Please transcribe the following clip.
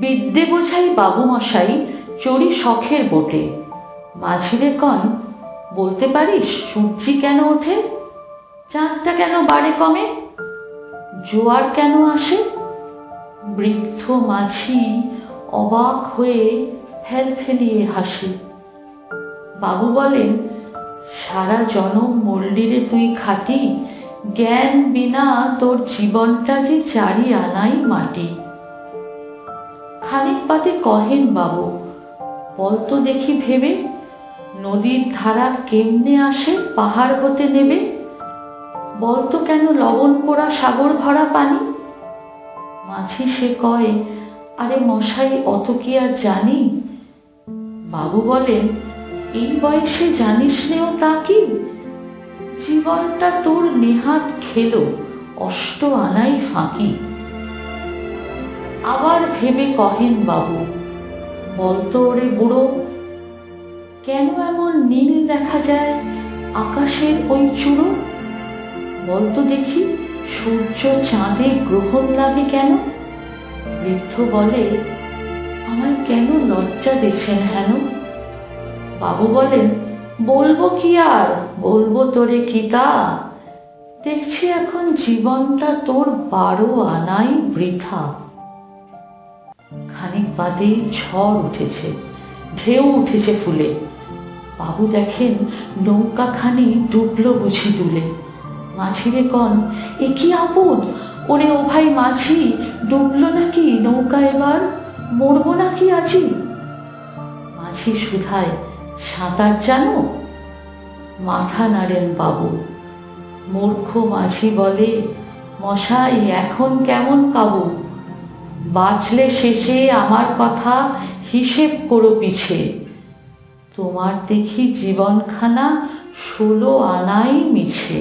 বিদ্যে বোঝাই বাবুমশাই চড়ি শখের বোটে। মাঝিরে কন, বলতে পারিস সূর্যি কেন ওঠে, চাঁদটা কেন বাড়ে কমে, জোয়ার কেন আসে? বৃদ্ধ মাঝি অবাক হয়ে ফেলফেলিয়ে হাসে। বাবু বলেন, সারা জনম মল্লিরে তুই খাটি, জ্ঞান বিনা তোর জীবনটা যে চারি আনাই মাটি। খানিক বাদে কহেন বাবু, বলতো দেখি ভেবে, নদীর ধারা কেমনে আসে পাহাড় হতে নেবে, বলতো কেন লবণ পোড়া সাগর ভরা পানি? মাঝি সে কয়, আরে মশাই অত কি আর জানি। বাবু বলেন, এই বয়সে জানিস নেও তা কি, জীবনটা তোর নেহাত খেলো অষ্ট আনাই ফাঁকি। আবার ভেবে কহেন বাবু, বলতো ওরে বুড়ো, কেন এমন নীল দেখা যায় আকাশের ওই চূড়ো, বলতো দেখি সূর্য চাঁদে গ্রহণ লাগে কেন? বৃদ্ধ বলে, আমায় কেন লজ্জা দিছেন হেন? বাবু বলেন, বলবো কি আর, বলবো তোরে কি তা, দেখছি এখন জীবনটা তোর 12 আনাই বৃথা। খানিক বাদে ঝড় উঠেছে, ঢেউ উঠেছে ফুলে। বাবু দেখেন নৌকাখানি ডুবলো বুঝি দুলে। মাঝিরে কন, এ কি আপদ, ওরে ও ভাই মাঝি, ডুবলো নাকি নৌকা এবার, মরবো নাকি আজি? মাঝি শুধায়, সাঁতার জানো? মাথা নাড়েন বাবু। মূর্খ মাঝি বলে, মশাই এখন কেমন কাবু, বাঁচলে শেষে আমার কথা হিসেব করো পিছে, তোমার দেখি জীবনখানা 16 আনাই মিছে।